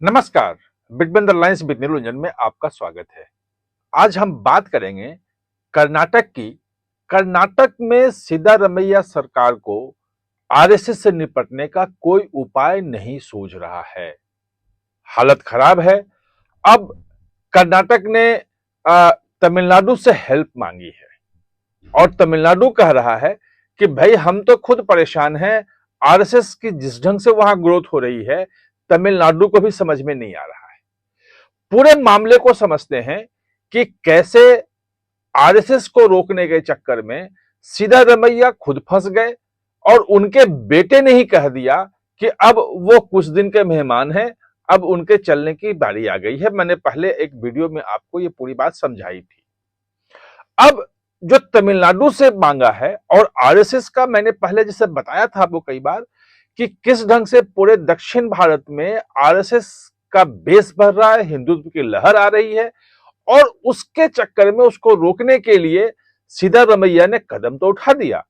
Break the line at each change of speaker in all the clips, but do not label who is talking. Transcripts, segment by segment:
नमस्कार। Big the lines with नीलुंजन में आपका स्वागत है। आज हम बात करेंगे कर्नाटक की। कर्नाटक में सिद्धारमैया सरकार को आरएसएस से निपटने का कोई उपाय नहीं सूझ रहा है। हालत खराब है। अब कर्नाटक ने तमिलनाडु से हेल्प मांगी है और तमिलनाडु कह रहा है कि भाई हम तो खुद परेशान हैं। आरएसएस की जिस ढंग से वहां ग्रोथ हो रही है, तमिलनाडु को भी समझ में नहीं आ रहा है। पूरे मामले को समझते हैं कि कैसे आरएसएस को रोकने के चक्कर में सिद्धारमैया खुद फंस गए और उनके बेटे ने ही कह दिया कि अब वो कुछ दिन के मेहमान हैं, अब उनके चलने की बारी आ गई है। मैंने पहले एक वीडियो में आपको ये पूरी बात समझाई थी। अब जो तमिलनाडु से मांगा है और आरएसएस का, मैंने पहले जैसे बताया था आपको कई बार कि किस ढंग से पूरे दक्षिण भारत में आरएसएस का बेस बढ़ रहा है, हिंदुत्व की लहर आ रही है और उसके चक्कर में उसको रोकने के लिए सिद्धारमैया ने कदम तो उठा दिया,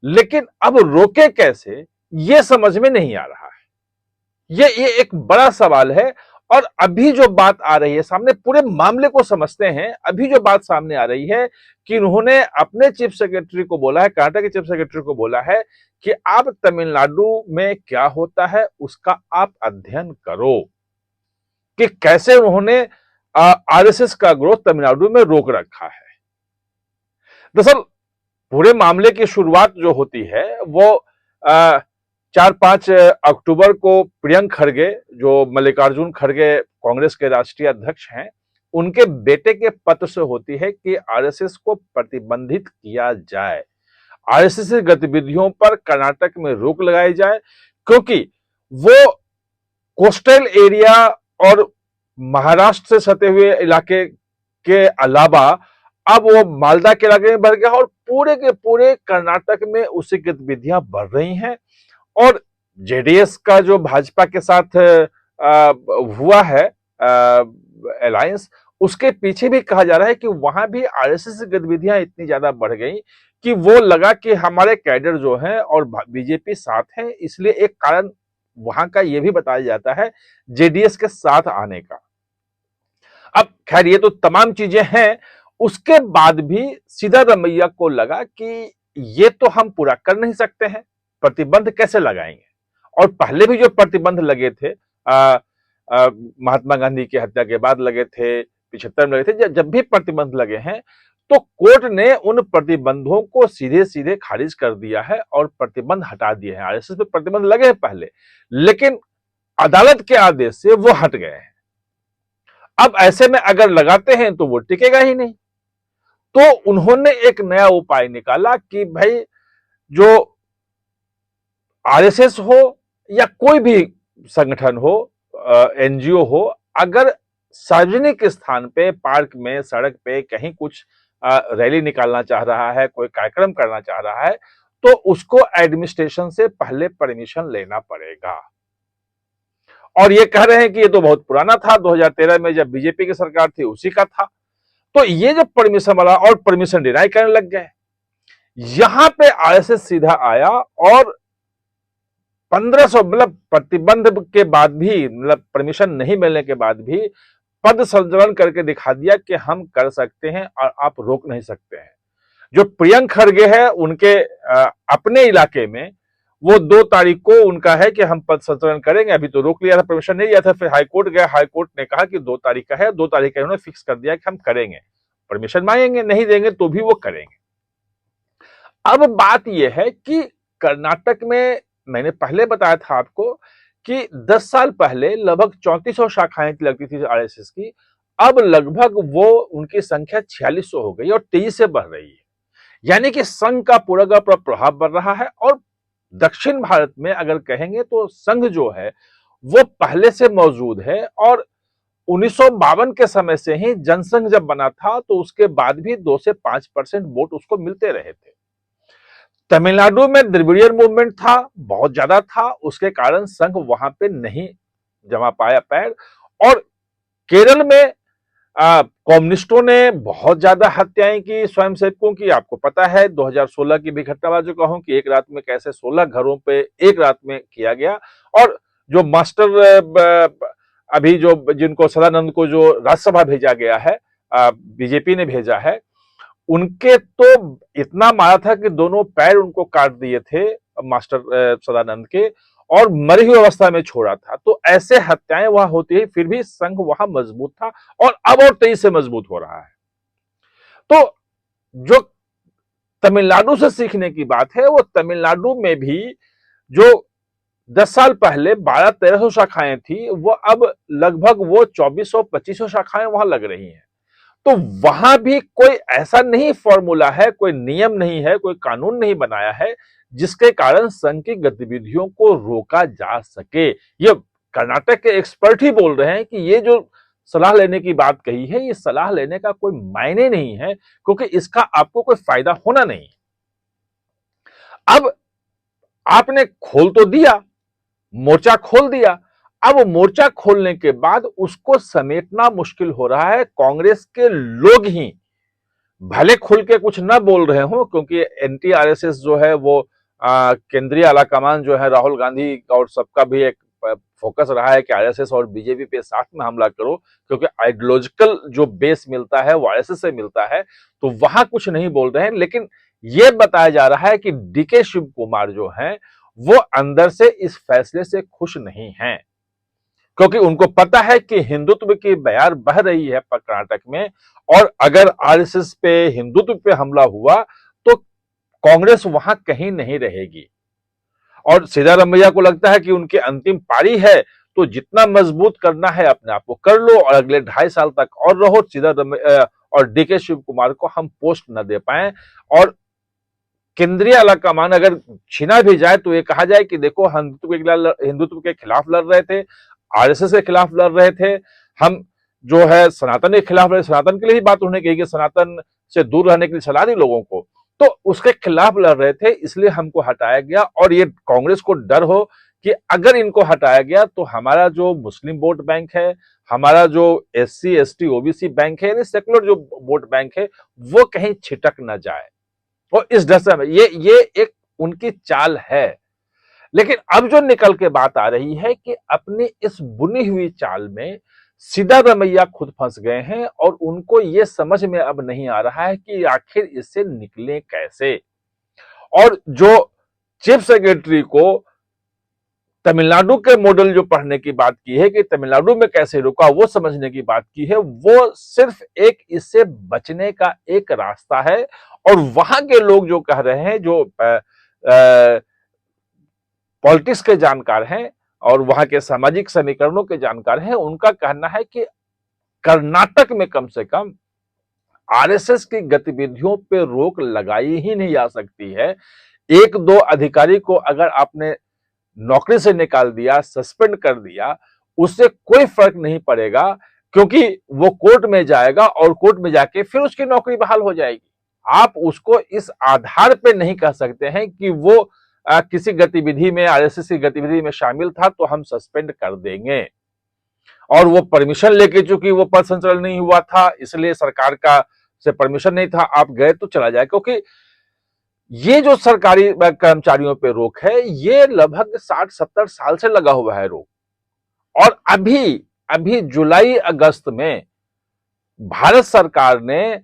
लेकिन अब रोके कैसे ये समझ में नहीं आ रहा है। ये एक बड़ा सवाल है। और अभी जो बात आ रही है सामने, पूरे मामले को समझते हैं। अभी जो बात सामने आ रही है कि उन्होंने अपने चीफ सेक्रेटरी को बोला है, कर्नाटक के चीफ सेक्रेटरी को बोला है कि आप तमिलनाडु में क्या होता है उसका आप अध्ययन करो, कि कैसे उन्होंने आरएसएस का ग्रोथ तमिलनाडु में रोक रखा है। दरअसल पूरे मामले की शुरुआत जो होती है वो 4-5 अक्टूबर को प्रियंक खड़गे, जो मल्लिकार्जुन खड़गे कांग्रेस के राष्ट्रीय अध्यक्ष हैं, उनके बेटे के पत्र से होती है कि आरएसएस को प्रतिबंधित किया जाए, आरएसएस की गतिविधियों पर कर्नाटक में रोक लगाई जाए, क्योंकि वो कोस्टल एरिया और महाराष्ट्र से सटे हुए इलाके के अलावा अब वो मालदा के इलाके में बढ़ गया और पूरे के पूरे कर्नाटक में उसकी गतिविधियां बढ़ रही हैं। और जेडीएस का जो भाजपा के साथ हुआ है अलायंस, उसके पीछे भी कहा जा रहा है कि वहां भी आरएसएस की गतिविधियां इतनी ज्यादा बढ़ गई कि वो लगा कि हमारे कैडर जो हैं और बीजेपी साथ हैं, इसलिए एक कारण वहां का ये भी बताया जाता है जेडीएस के साथ आने का। अब खैर ये तो तमाम चीजें हैं, उसके बाद भी सिद्धारमैया को लगा कि ये तो हम पूरा कर नहीं सकते हैं, प्रतिबंध कैसे लगाएंगे। और पहले भी जो प्रतिबंध लगे थे महात्मा गांधी की हत्या के बाद लगे थे, 75 में लगे थे, जब भी प्रतिबंध लगे हैं तो कोर्ट ने उन प्रतिबंधों को सीधे सीधे खारिज कर दिया है और प्रतिबंध हटा दिए हैं। आरएसएस पे प्रतिबंध लगे हैं पहले, लेकिन अदालत के आदेश से वो हट गए हैं। अब ऐसे में अगर लगाते हैं तो वो टिकेगा ही नहीं। तो उन्होंने एक नया उपाय निकाला कि भाई जो आरएसएस हो या कोई भी संगठन हो, एनजीओ हो, अगर सार्वजनिक स्थान पे, पार्क में, सड़क पे कहीं कुछ रैली निकालना चाह रहा है, कोई कार्यक्रम करना चाह रहा है, तो उसको एडमिनिस्ट्रेशन से पहले परमिशन लेना पड़ेगा। और ये कह रहे हैं कि ये तो बहुत पुराना था, 2013 में जब बीजेपी की सरकार थी उसी का था। तो ये जब परमिशन वाला और परमिशन डिनाई करने लग गए, यहां पे आरएसएस सीधा आया और 1500 मतलब प्रतिबंध के बाद भी, मतलब परमिशन नहीं मिलने के बाद भी पद संचलन करके दिखा दिया कि हम कर सकते हैं और आप रोक नहीं सकते हैं। जो प्रियंक खड़गे है उनके अपने इलाके में वो 2 तारीख को उनका है कि हम पद संचलन करेंगे। अभी तो रोक लिया था, परमिशन नहीं दिया था, फिर हाईकोर्ट गया, हाईकोर्ट ने कहा कि 2 तारीख का है, 2 तारीख का उन्होंने फिक्स कर दिया कि हम करेंगे। परमिशन मांगेंगे, नहीं देंगे तो भी वो करेंगे। अब बात यह है कि कर्नाटक में मैंने पहले बताया था आपको कि 10 साल पहले लगभग 3400 शाखाएं लगती थी आरएसएस की, अब लगभग वो उनकी संख्या 4600 हो गई और तेजी से बढ़ रही है। यानी कि संघ का पूरा का पूरा प्रभाव बढ़ रहा है। और दक्षिण भारत में अगर कहेंगे तो संघ जो है वो पहले से मौजूद है और 1952 के समय से ही जनसंघ जब बना था तो उसके बाद भी 2 से 5% वोट उसको मिलते रहे थे। तमिलनाडु में द्रविड़ियन मूवमेंट था, बहुत ज्यादा था, उसके कारण संघ वहां पे नहीं जमा पाया पैर। और केरल में कम्युनिस्टों ने बहुत ज्यादा हत्याएं की स्वयंसेवकों की, आपको पता है 2016 की भी घटना जो कहूं कि एक रात में कैसे 16 घरों पे एक रात में किया गया। और जो मास्टर अभी जो जिनको सदानंद को जो राज्यसभा भेजा गया है, बीजेपी ने भेजा है, उनके तो इतना मारा था कि दोनों पैर उनको काट दिए थे मास्टर सदानंद के, और मरी हुई अवस्था में छोड़ा था। तो ऐसे हत्याएं वहां होती है, फिर भी संघ वहां मजबूत था और अब और तेजी से मजबूत हो रहा है। तो जो तमिलनाडु से सीखने की बात है, वो तमिलनाडु में भी जो 10 साल पहले 1200-1300 शाखाएं थी, वो अब लगभग वो 2400-2500 शाखाएं वहां लग रही हैं। तो वहां भी कोई ऐसा नहीं फॉर्मूला है, कोई नियम नहीं है, कोई कानून नहीं बनाया है जिसके कारण संघ की गतिविधियों को रोका जा सके। ये कर्नाटक के एक्सपर्ट ही बोल रहे हैं कि ये जो सलाह लेने की बात कही है, ये सलाह लेने का कोई मायने नहीं है, क्योंकि इसका आपको कोई फायदा होना नहीं। अब आपने खोल तो दिया, मोर्चा खोल दिया, अब मोर्चा खोलने के बाद उसको समेटना मुश्किल हो रहा है। कांग्रेस के लोग ही भले खुल के कुछ ना बोल रहे हो, क्योंकि एंटी आरएसएस जो है वो केंद्रीय आलाकमान जो है राहुल गांधी और सबका भी एक फोकस रहा है कि आरएसएस और बीजेपी पे साथ में हमला करो, क्योंकि आइडियोलॉजिकल जो बेस मिलता है वो आरएसएस से मिलता है। तो वहां कुछ नहीं बोल रहे हैं, लेकिन यह बताया जा रहा है कि डीके शिव कुमार जो हैं वो अंदर से इस फैसले से खुश नहीं हैं, क्योंकि उनको पता है कि हिंदुत्व की बयार बह रही है कर्नाटक में, और अगर आरएसएस पे हिंदुत्व पे हमला हुआ तो कांग्रेस वहां कहीं नहीं रहेगी। और सिद्धारमैया को लगता है कि उनकी अंतिम पारी है, तो जितना मजबूत करना है अपने आप को कर लो, और अगले 2.5 साल तक और रहो। सिद्धारमैया और डीके शिव कुमार को हम पोस्ट न दे पाए, और केंद्रीय आलाकमान अगर छीना भी जाए तो ये कहा जाए कि देखो, हिंदुत्व के खिलाफ लड़ रहे थे, आरएसएस के खिलाफ लड़ रहे थे, हम जो है सनातन के खिलाफ लड़, सनातन के लिए ही बात उन्होंने कही कि सनातन से दूर रहने के लिए सलाह दी लोगों को, तो उसके खिलाफ लड़ रहे थे, इसलिए हमको हटाया गया। और ये कांग्रेस को डर हो कि अगर इनको हटाया गया तो हमारा जो मुस्लिम वोट बैंक है, हमारा जो एससी एसटी ओबीसी बैंक है, यानी सेकुलर जो वोट बैंक है, वो कहीं छिटक ना जाए, और इस डर से ये एक उनकी चाल है। लेकिन अब जो निकल के बात आ रही है कि अपनी इस बुनी हुई चाल में सिद्धारमैया खुद फंस गए हैं, और उनको ये समझ में अब नहीं आ रहा है कि आखिर इससे निकले कैसे। और जो चीफ सेक्रेटरी को तमिलनाडु के मॉडल जो पढ़ने की बात की है कि तमिलनाडु में कैसे रुका, वो समझने की बात की है, वो सिर्फ एक इससे बचने का एक रास्ता है। और वहां के लोग जो कह रहे हैं, जो पॉलिटिक्स के जानकार हैं और वहां के सामाजिक समीकरणों के जानकार हैं, उनका कहना है कि कर्नाटक में कम से कम आरएसएस की गतिविधियों पे रोक लगाई ही नहीं जा सकती है। एक दो अधिकारी को अगर आपने नौकरी से निकाल दिया, सस्पेंड कर दिया, उससे कोई फर्क नहीं पड़ेगा, क्योंकि वो कोर्ट में जाएगा और कोर्ट में जाके फिर उसकी नौकरी बहाल हो जाएगी। आप उसको इस आधार पे नहीं कह सकते हैं कि वो किसी गतिविधि में, आरएसएस की गतिविधि में शामिल था तो हम सस्पेंड कर देंगे, और वो परमिशन लेके, चूंकि वो पद संचालन नहीं हुआ था इसलिए सरकार का से परमिशन नहीं था, आप गए तो चला जाए। क्योंकि ये जो सरकारी कर्मचारियों पे रोक है, ये लगभग 60-70 साल से लगा हुआ है रोक, और अभी जुलाई अगस्त में भारत सरकार ने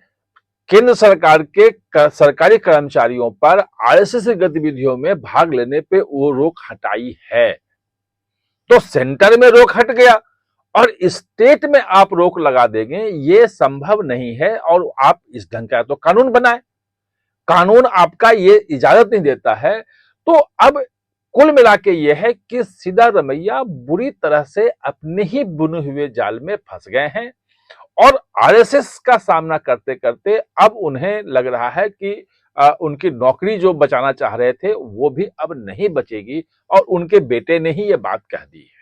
केंद्र सरकार के सरकारी कर्मचारियों पर आरएसएस की गतिविधियों में भाग लेने पे वो रोक हटाई है। तो सेंटर में रोक हट गया और स्टेट में आप रोक लगा देंगे, ये संभव नहीं है। और आप इस ढंग का तो कानून बनाए, कानून आपका ये इजाजत नहीं देता है। तो अब कुल मिला के ये है कि सिद्धारमैया बुरी तरह से अपने ही बुने हुए जाल में फंस गए हैं, और आरएसएस का सामना करते करते अब उन्हें लग रहा है कि उनकी नौकरी जो बचाना चाह रहे थे वो भी अब नहीं बचेगी, और उनके बेटे ने ही ये बात कह दी है।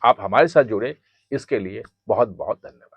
आप हमारे साथ जुड़े इसके लिए बहुत बहुत धन्यवाद।